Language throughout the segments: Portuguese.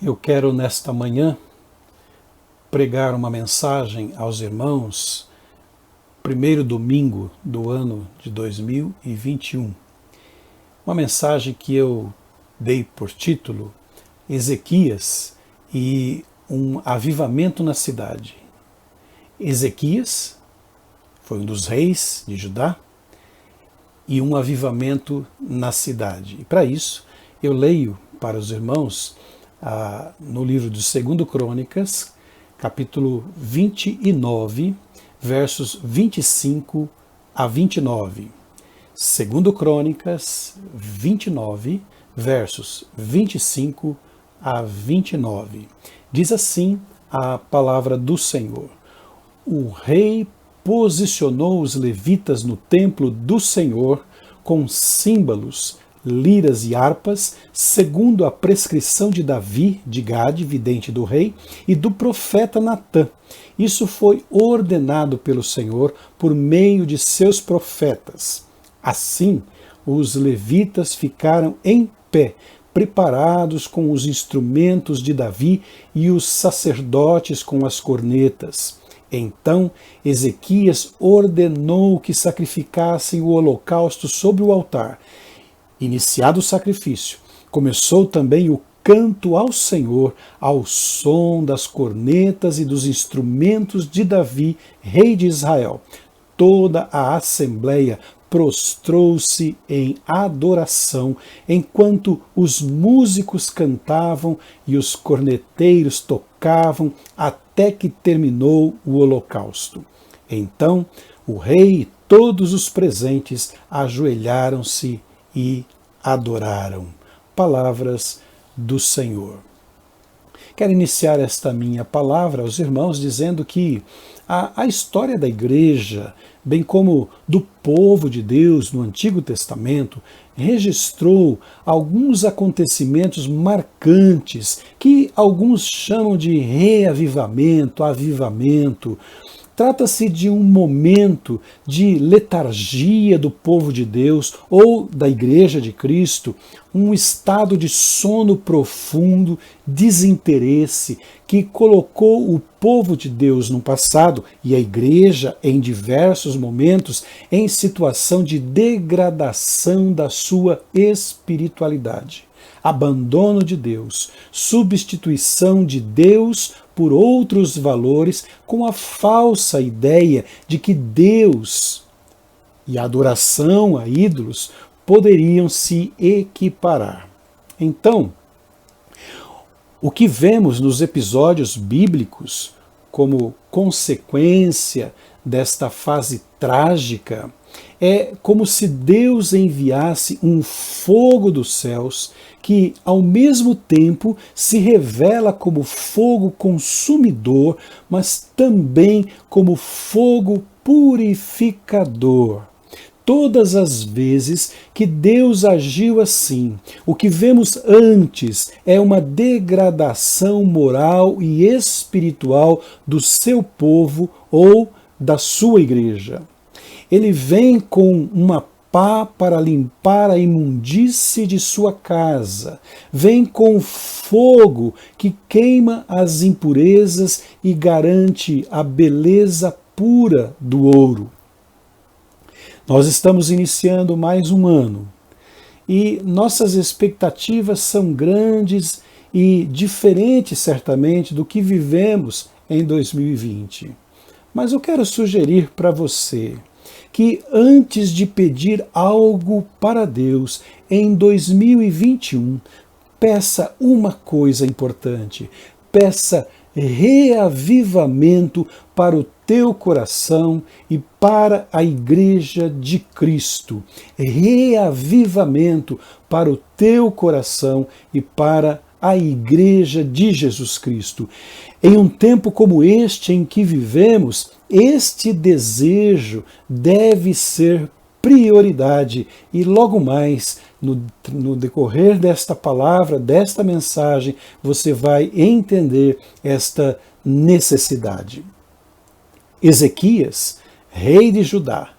Eu quero nesta manhã pregar uma mensagem aos irmãos, primeiro domingo do ano de 2021. Uma mensagem que eu dei por título Ezequias e um avivamento na cidade. Ezequias foi um dos reis de Judá e um avivamento na cidade. E para isso eu leio para os irmãos no livro de 2 Crônicas, capítulo 29, versos 25 a 29. 2 Crônicas 29, versos 25 a 29. Diz assim a palavra do Senhor: O rei posicionou os levitas no templo do Senhor com símbolos, liras e harpas, segundo a prescrição de Davi, de Gade, vidente do rei, e do profeta Natã. Isso foi ordenado pelo Senhor por meio de seus profetas. Assim, os levitas ficaram em pé, preparados com os instrumentos de Davi e os sacerdotes com as cornetas. Então Ezequias ordenou que sacrificassem o holocausto sobre o altar. Iniciado o sacrifício, começou também o canto ao Senhor, ao som das cornetas e dos instrumentos de Davi, rei de Israel. Toda a assembleia prostrou-se em adoração, enquanto os músicos cantavam e os corneteiros tocavam, até que terminou o holocausto. Então o rei e todos os presentes ajoelharam-se e adoraram. Palavras do Senhor. Quero iniciar esta minha palavra aos irmãos dizendo que a história da igreja, bem como do povo de Deus no Antigo Testamento, registrou alguns acontecimentos marcantes que alguns chamam de reavivamento, avivamento. Trata-se de um momento de letargia do povo de Deus ou da Igreja de Cristo, um estado de sono profundo, desinteresse, que colocou o povo de Deus no passado e a Igreja em diversos momentos em situação de degradação da sua espiritualidade. Abandono de Deus, substituição de Deus por outros valores, com a falsa ideia de que Deus e a adoração a ídolos poderiam se equiparar. Então, o que vemos nos episódios bíblicos como consequência desta fase trágica é como se Deus enviasse um fogo dos céus que, ao mesmo tempo, se revela como fogo consumidor, mas também como fogo purificador. Todas as vezes que Deus agiu assim, o que vemos antes é uma degradação moral e espiritual do seu povo ou da sua igreja. Ele vem com uma pá para limpar a imundície de sua casa. Vem com fogo que queima as impurezas e garante a beleza pura do ouro. Nós estamos iniciando mais um ano e nossas expectativas são grandes e diferentes, certamente, do que vivemos em 2020. Mas eu quero sugerir para você que antes de pedir algo para Deus em 2021, peça uma coisa importante: peça reavivamento para o teu coração e para a Igreja de Cristo. Reavivamento para o teu coração e para a Igreja de Jesus Cristo. Em um tempo como este em que vivemos, este desejo deve ser prioridade e logo mais, no decorrer desta palavra, desta mensagem, você vai entender esta necessidade. Ezequias, rei de Judá,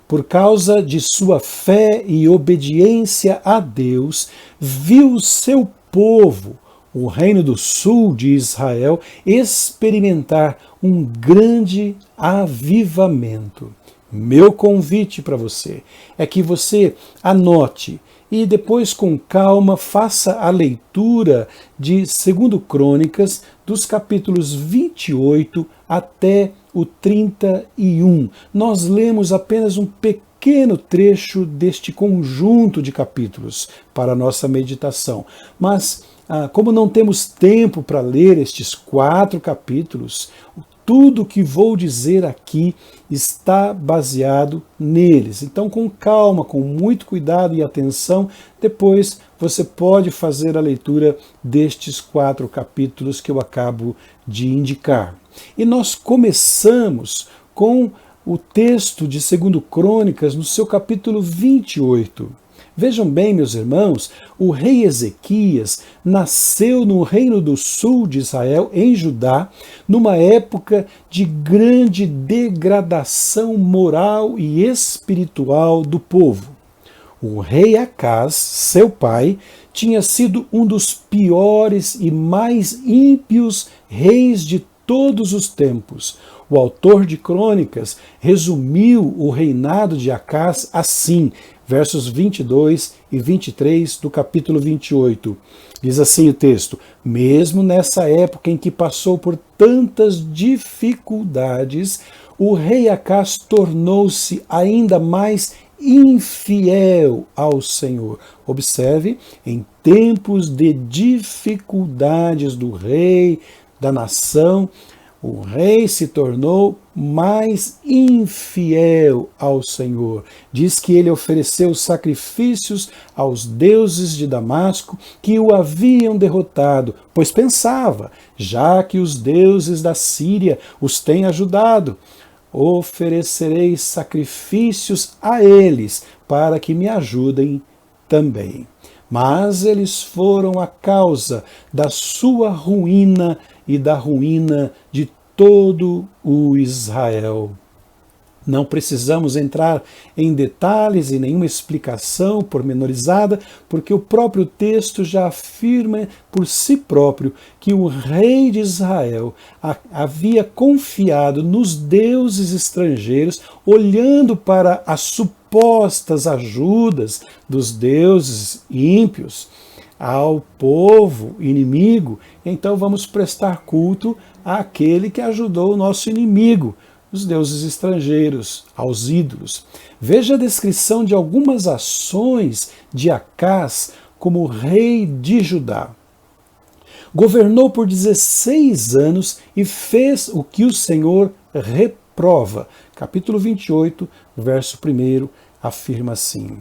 por causa de sua fé e obediência a Deus, viu seu povo, o reino do sul de Israel experimentar um grande avivamento. Meu convite para você é que você anote e depois com calma faça a leitura de 2 Crônicas, dos capítulos 28 até o 31. Nós lemos apenas um pequeno trecho deste conjunto de capítulos para a nossa meditação, mas como não temos tempo para ler estes 4 capítulos, tudo o que vou dizer aqui está baseado neles. Então, com calma, com muito cuidado e atenção, depois você pode fazer a leitura destes 4 capítulos que eu acabo de indicar. E nós começamos com o texto de 2 Crônicas, no seu capítulo 28. Vejam bem, meus irmãos, o rei Ezequias nasceu no reino do sul de Israel, em Judá, numa época de grande degradação moral e espiritual do povo. O rei Acaz, seu pai, tinha sido um dos piores e mais ímpios reis de todos os tempos. O autor de Crônicas resumiu o reinado de Acaz assim, versos 22 e 23 do capítulo 28. Diz assim o texto: mesmo nessa época em que passou por tantas dificuldades, o rei Acaz tornou-se ainda mais infiel ao Senhor. Observe, em tempos de dificuldades do rei, da nação, o rei se tornou mais infiel ao Senhor. Diz que ele ofereceu sacrifícios aos deuses de Damasco que o haviam derrotado, pois pensava, já que os deuses da Síria os têm ajudado, oferecerei sacrifícios a eles para que me ajudem também. Mas eles foram a causa da sua ruína e da ruína de todo o Israel. Não precisamos entrar em detalhes e nenhuma explicação pormenorizada, porque o próprio texto já afirma por si próprio que o rei de Israel havia confiado nos deuses estrangeiros, olhando para as supostas ajudas dos deuses ímpios ao povo inimigo. Então vamos prestar culto àquele que ajudou o nosso inimigo, os deuses estrangeiros, aos ídolos. Veja a descrição de algumas ações de Acaz como rei de Judá. Governou por 16 anos e fez o que o Senhor reprova. Capítulo 28, verso 1, afirma assim: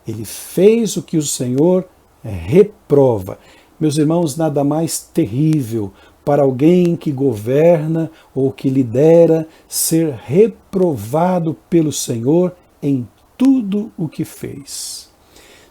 ele fez o que o Senhor reprova. Meus irmãos, nada mais terrível para alguém que governa ou que lidera ser reprovado pelo Senhor em tudo o que fez.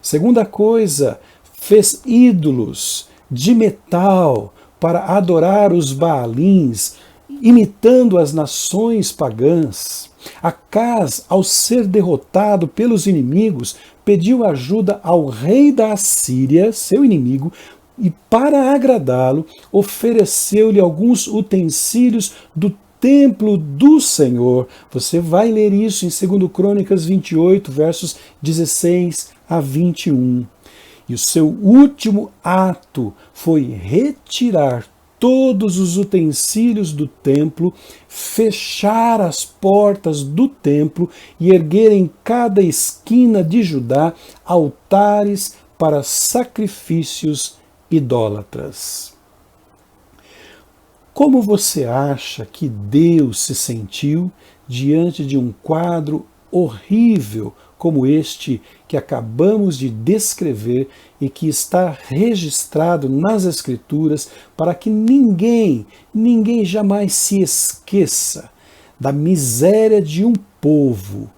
Segunda coisa, fez ídolos de metal para adorar os Baalins, imitando as nações pagãs. Acaz, ao ser derrotado pelos inimigos, pediu ajuda ao rei da Assíria, seu inimigo, e para agradá-lo, ofereceu-lhe alguns utensílios do templo do Senhor. Você vai ler isso em 2 Crônicas 28, versos 16 a 21. E o seu último ato foi retirar todos os utensílios do templo, fechar as portas do templo e erguer em cada esquina de Judá altares para sacrifícios idólatras. Como você acha que Deus se sentiu diante de um quadro horrível como este que acabamos de descrever e que está registrado nas Escrituras para que ninguém jamais se esqueça da miséria de um povo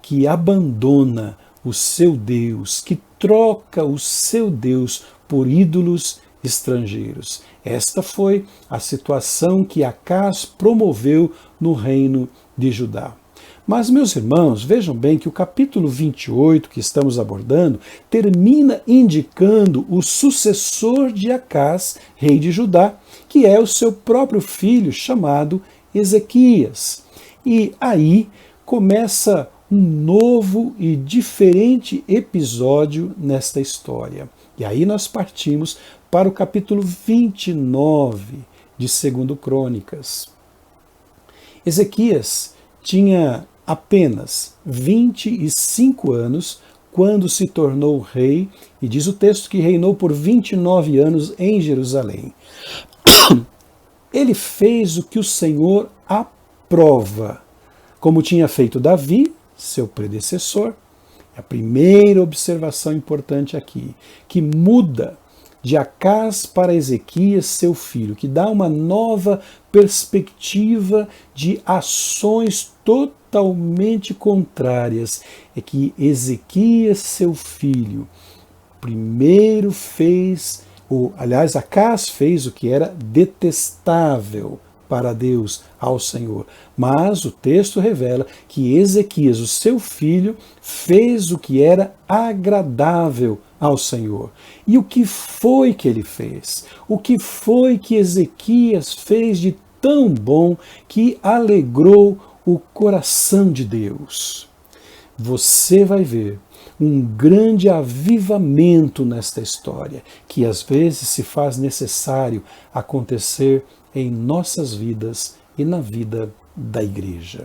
que abandona o seu Deus, que troca o seu Deus por ídolos estrangeiros. Esta foi a situação que Acaz promoveu no reino de Judá. Mas, meus irmãos, vejam bem que o capítulo 28 que estamos abordando termina indicando o sucessor de Acás, rei de Judá, que é o seu próprio filho chamado Ezequias. E aí começa um novo e diferente episódio nesta história. E aí nós partimos para o capítulo 29 de 2 Crônicas. Ezequias tinha apenas 25 anos quando se tornou rei, e diz o texto que reinou por 29 anos em Jerusalém. Ele fez o que o Senhor aprova, como tinha feito Davi, seu predecessor. A primeira observação importante aqui, que muda de Acás para Ezequias, seu filho, que dá uma nova perspectiva de ações totalmente contrárias, é que Ezequias, seu filho, primeiro fez, aliás, Acás fez o que era detestável para Deus, ao Senhor. Mas o texto revela que Ezequias, o seu filho, fez o que era agradável ao Senhor. E o que foi que ele fez? O que foi que Ezequias fez de tão bom que alegrou o coração de Deus? Você vai ver um grande avivamento nesta história, que às vezes se faz necessário acontecer em nossas vidas e na vida da igreja.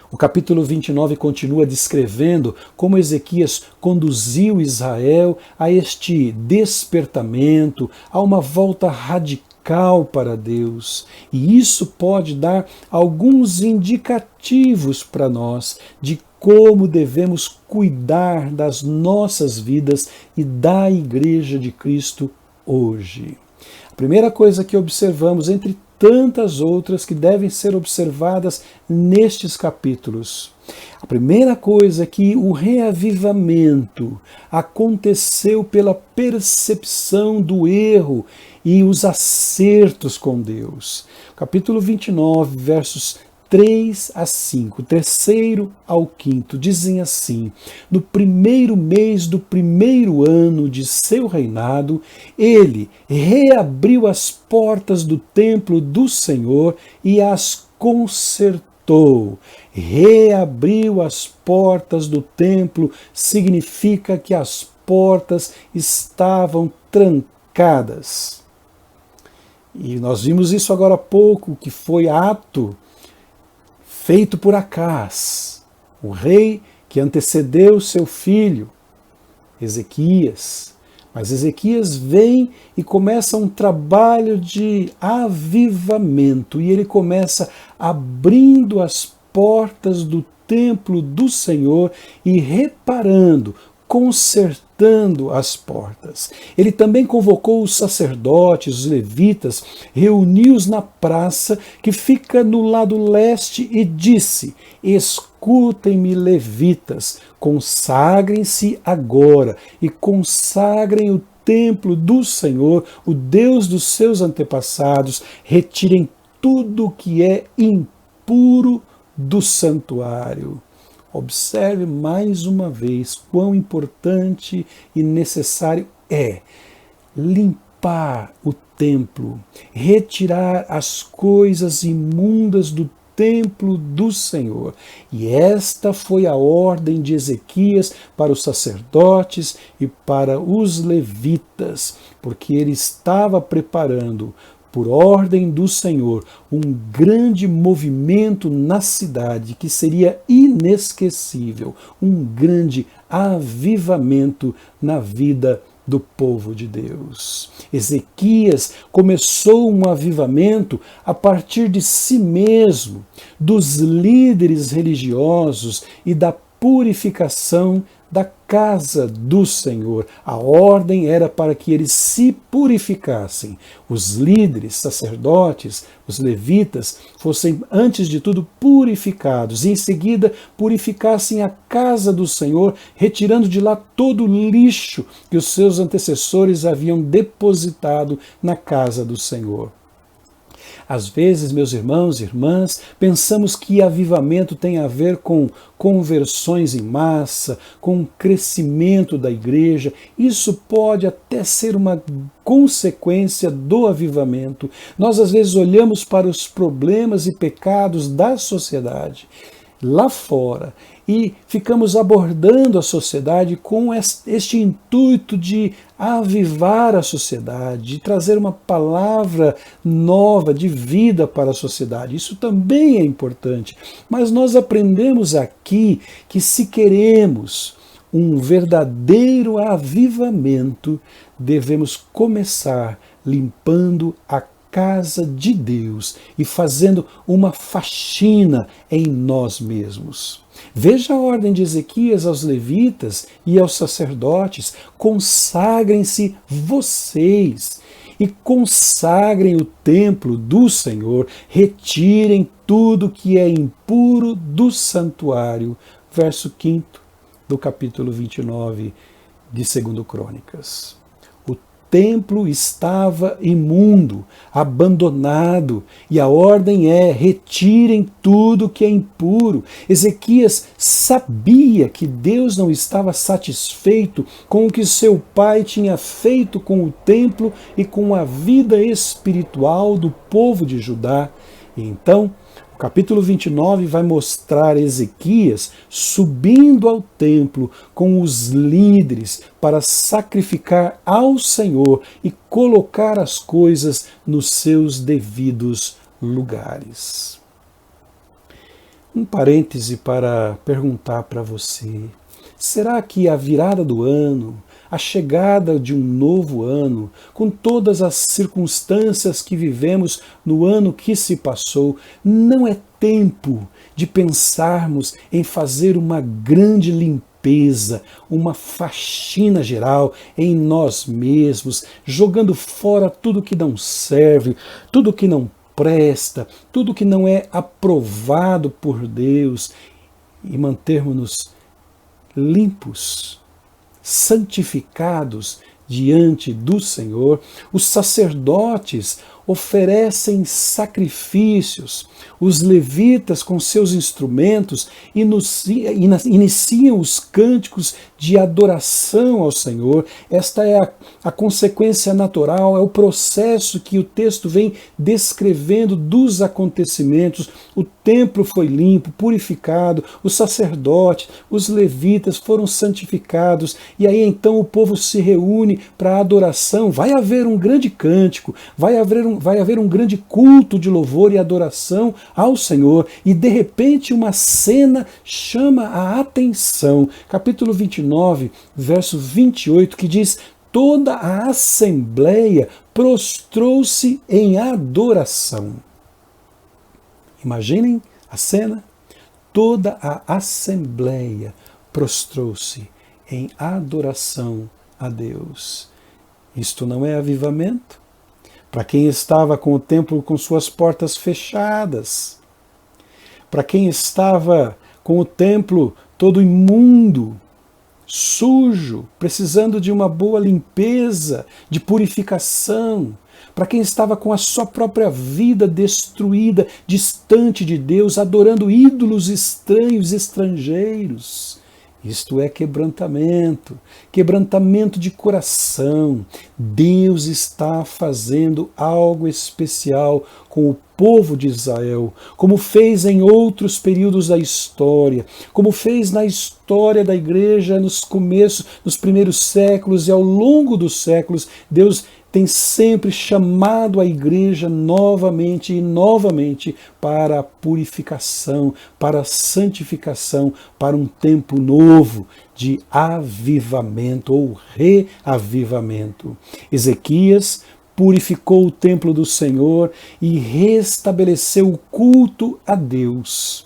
O capítulo 29 continua descrevendo como Ezequias conduziu Israel a este despertamento, a uma volta radical para Deus. E isso pode dar alguns indicativos para nós de como devemos cuidar das nossas vidas e da Igreja de Cristo hoje. A primeira coisa que observamos, entre tantas outras que devem ser observadas nestes capítulos, a primeira coisa é que o reavivamento aconteceu pela percepção do erro e os acertos com Deus. Capítulo 29, versos 3 a 5, terceiro ao quinto, dizem assim: no primeiro mês do primeiro ano de seu reinado, ele reabriu as portas do templo do Senhor e as consertou. Reabriu as portas do templo significa que as portas estavam trancadas. E nós vimos isso agora há pouco, que foi ato feito por Acás, o rei que antecedeu seu filho, Ezequias. Mas Ezequias vem e começa um trabalho de avivamento, e ele começa abrindo as portas do templo do Senhor e reparando, consertando as portas. Ele também convocou os sacerdotes, os levitas, reuniu-os na praça que fica no lado leste e disse: escutem-me, levitas, consagrem-se agora e consagrem o templo do Senhor, o Deus dos seus antepassados, retirem tudo que é impuro do santuário. Observe mais uma vez quão importante e necessário é limpar o templo, retirar as coisas imundas do templo do Senhor. E esta foi a ordem de Ezequias para os sacerdotes e para os levitas, porque ele estava preparando, por ordem do Senhor, um grande movimento na cidade que seria inesquecível, um grande avivamento na vida do povo de Deus. Ezequias começou um avivamento a partir de si mesmo, dos líderes religiosos e da purificação da casa do Senhor. A ordem era para que eles se purificassem. Os líderes, sacerdotes, os levitas, fossem antes de tudo purificados e em seguida purificassem a casa do Senhor, retirando de lá todo o lixo que os seus antecessores haviam depositado na casa do Senhor. Às vezes, meus irmãos e irmãs, pensamos que avivamento tem a ver com conversões em massa, com o crescimento da igreja. Isso pode até ser uma consequência do avivamento. Nós, às vezes, olhamos para os problemas e pecados da sociedade lá fora e ficamos abordando a sociedade com este intuito de avivar a sociedade, de trazer uma palavra nova de vida para a sociedade. Isso também é importante, mas nós aprendemos aqui que se queremos um verdadeiro avivamento, devemos começar limpando a casa de Deus e fazendo uma faxina em nós mesmos. Veja a ordem de Ezequias aos levitas e aos sacerdotes: consagrem-se vocês e consagrem o templo do Senhor, retirem tudo que é impuro do santuário. Verso 5 do capítulo 29 de 2 Crônicas. O templo estava imundo, abandonado, e a ordem é: retirem tudo que é impuro. Ezequias sabia que Deus não estava satisfeito com o que seu pai tinha feito com o templo e com a vida espiritual do povo de Judá. E então, o capítulo 29 vai mostrar Ezequias subindo ao templo com os líderes para sacrificar ao Senhor e colocar as coisas nos seus devidos lugares. Um parêntese para perguntar para você: será que a virada do ano, a chegada de um novo ano, com todas as circunstâncias que vivemos no ano que se passou, não é tempo de pensarmos em fazer uma grande limpeza, uma faxina geral em nós mesmos, jogando fora tudo que não serve, tudo que não presta, tudo que não é aprovado por Deus, e mantermos-nos limpos, santificados diante do Senhor? Os sacerdotes oferecem sacrifícios, os levitas com seus instrumentos iniciam os cânticos de adoração ao Senhor. Esta é a consequência natural, é o processo que o texto vem descrevendo dos acontecimentos. O templo foi limpo, purificado, os sacerdotes, os levitas foram santificados, e aí então o povo se reúne para a adoração. Vai haver um grande cântico, vai haver um grande culto de louvor e adoração ao Senhor, e de repente uma cena chama a atenção. Capítulo 29, verso 28, que diz: toda a assembleia prostrou-se em adoração. Imaginem a cena. Toda a assembleia prostrou-se em adoração a Deus. Isto não é avivamento? Para quem estava com o templo com suas portas fechadas, para quem estava com o templo todo imundo, sujo, precisando de uma boa limpeza, de purificação, para quem estava com a sua própria vida destruída, distante de Deus, adorando ídolos estranhos, estrangeiros. Isto é quebrantamento, quebrantamento de coração. Deus está fazendo algo especial com o povo de Israel, como fez em outros períodos da história, como fez na história da igreja nos primeiros séculos e ao longo dos séculos. Deus tem sempre chamado a igreja novamente e novamente para a purificação, para a santificação, para um tempo novo de avivamento ou reavivamento. Ezequias purificou o templo do Senhor e restabeleceu o culto a Deus.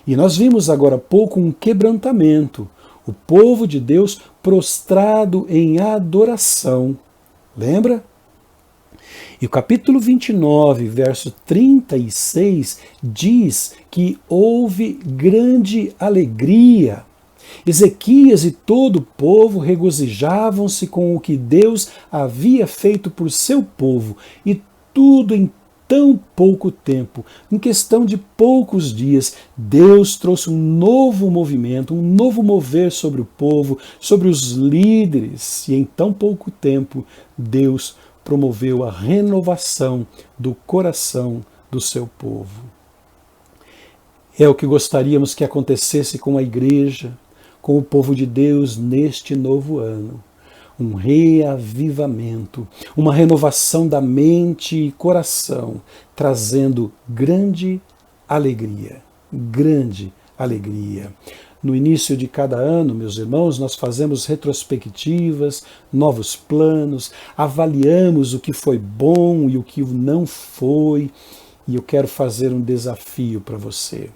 E nós vimos agora há pouco um quebrantamento, o povo de Deus prostrado em adoração. Lembra? E o capítulo 29, verso 36, diz que houve grande alegria. Ezequias e todo o povo regozijavam-se com o que Deus havia feito por seu povo, e tudo em tão pouco tempo, em questão de poucos dias, Deus trouxe um novo movimento, um novo mover sobre o povo, sobre os líderes, e em tão pouco tempo, Deus promoveu a renovação do coração do seu povo. É o que gostaríamos que acontecesse com a igreja, com o povo de Deus neste novo ano. Um reavivamento, uma renovação da mente e coração, trazendo grande alegria, grande alegria. No início de cada ano, meus irmãos, nós fazemos retrospectivas, novos planos, avaliamos o que foi bom e o que não foi, e eu quero fazer um desafio para você.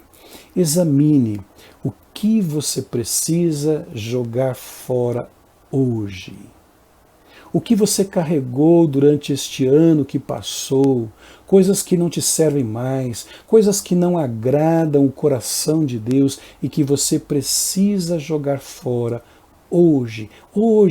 Examine o que você precisa jogar fora hoje. O que você carregou durante este ano que passou, coisas que não te servem mais, coisas que não agradam o coração de Deus e que você precisa jogar fora hoje,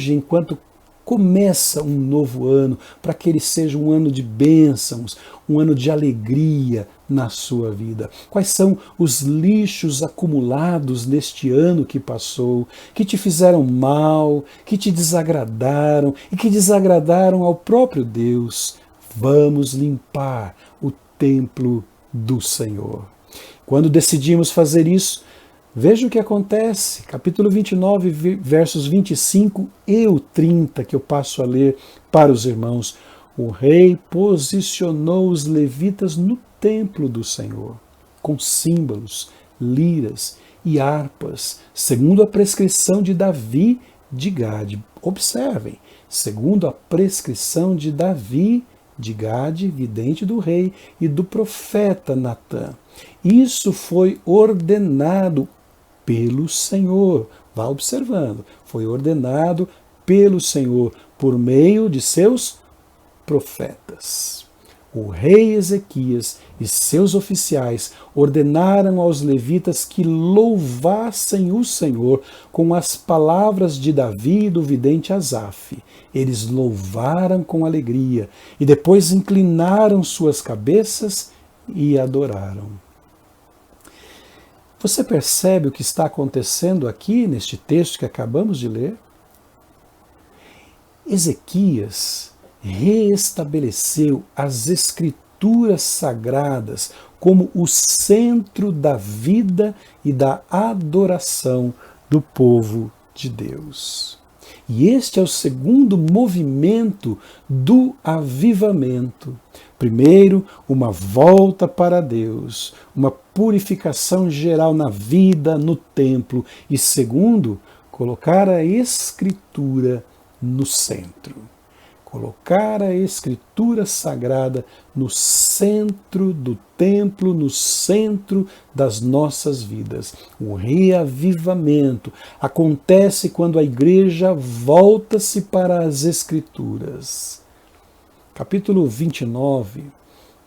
enquanto começa um novo ano, para que ele seja um ano de bênçãos, um ano de alegria na sua vida. Quais são os lixos acumulados neste ano que passou, que te fizeram mal, que te desagradaram e que desagradaram ao próprio Deus? Vamos limpar o templo do Senhor. Quando decidimos fazer isso, veja o que acontece, capítulo 29, versos 25 e o 30, que eu passo a ler para os irmãos. O rei posicionou os levitas no templo do Senhor, com símbolos, liras e harpas, segundo a prescrição de Davi de Gade. Observem, segundo a prescrição de Davi de Gade, vidente do rei, e do profeta Natã. Isso foi ordenado pelo Senhor. Vá observando. Foi ordenado pelo Senhor por meio de seus profetas. O rei Ezequias e seus oficiais ordenaram aos levitas que louvassem o Senhor com as palavras de Davi e do vidente Asaf. Eles louvaram com alegria e depois inclinaram suas cabeças e adoraram. Você percebe o que está acontecendo aqui neste texto que acabamos de ler? Ezequias reestabeleceu as Escrituras Sagradas como o centro da vida e da adoração do povo de Deus. E este é o segundo movimento do avivamento. Primeiro, uma volta para Deus, uma purificação geral na vida, no templo. E segundo, colocar a Escritura no centro. Colocar a Escritura Sagrada no centro do templo, no centro das nossas vidas. O reavivamento acontece quando a igreja volta-se para as Escrituras. Capítulo 29,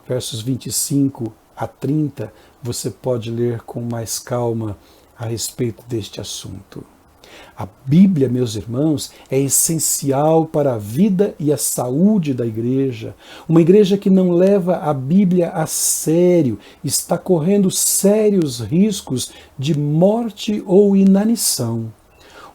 versos 25 a 30, você pode ler com mais calma a respeito deste assunto. A Bíblia, meus irmãos, é essencial para a vida e a saúde da igreja. Uma igreja que não leva a Bíblia a sério está correndo sérios riscos de morte ou inanição.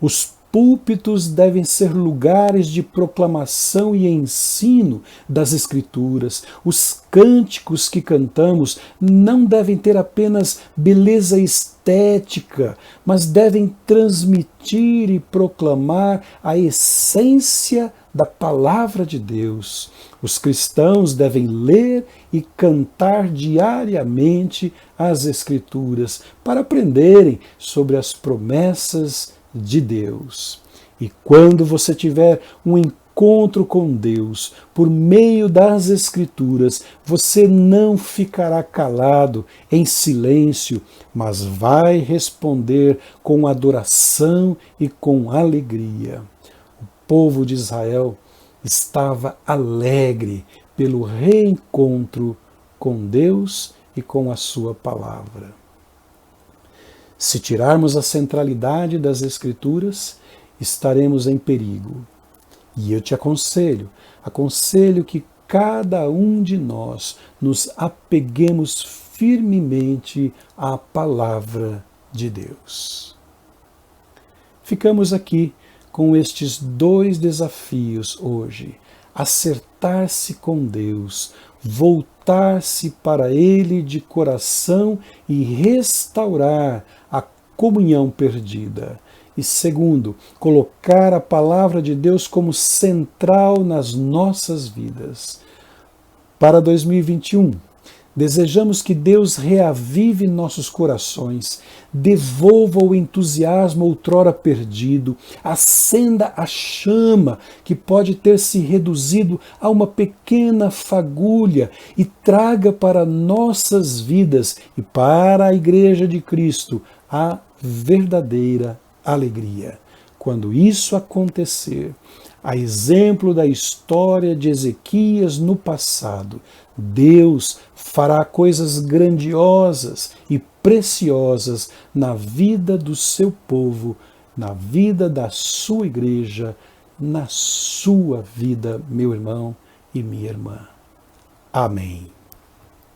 Os púlpitos devem ser lugares de proclamação e ensino das Escrituras. Os cânticos que cantamos não devem ter apenas beleza estética, mas devem transmitir e proclamar a essência da palavra de Deus. Os cristãos devem ler e cantar diariamente as Escrituras para aprenderem sobre as promessas de Deus. E quando você tiver um encontro com Deus por meio das Escrituras, você não ficará calado em silêncio, mas vai responder com adoração e com alegria. O povo de Israel estava alegre pelo reencontro com Deus e com a sua palavra. Se tirarmos a centralidade das Escrituras, estaremos em perigo. E eu te aconselho que cada um de nós nos apeguemos firmemente à palavra de Deus. Ficamos aqui com estes dois desafios hoje: acertar-se com Deus, voltar-se para Ele de coração e restaurar a comunhão perdida. E segundo, colocar a palavra de Deus como central nas nossas vidas. Para 2021, desejamos que Deus reavive nossos corações, devolva o entusiasmo outrora perdido, acenda a chama que pode ter se reduzido a uma pequena fagulha e traga para nossas vidas e para a Igreja de Cristo a verdadeira alegria. Quando isso acontecer, a exemplo da história de Ezequias no passado, Deus fará coisas grandiosas e preciosas na vida do seu povo, na vida da sua igreja, na sua vida, meu irmão e minha irmã. Amém.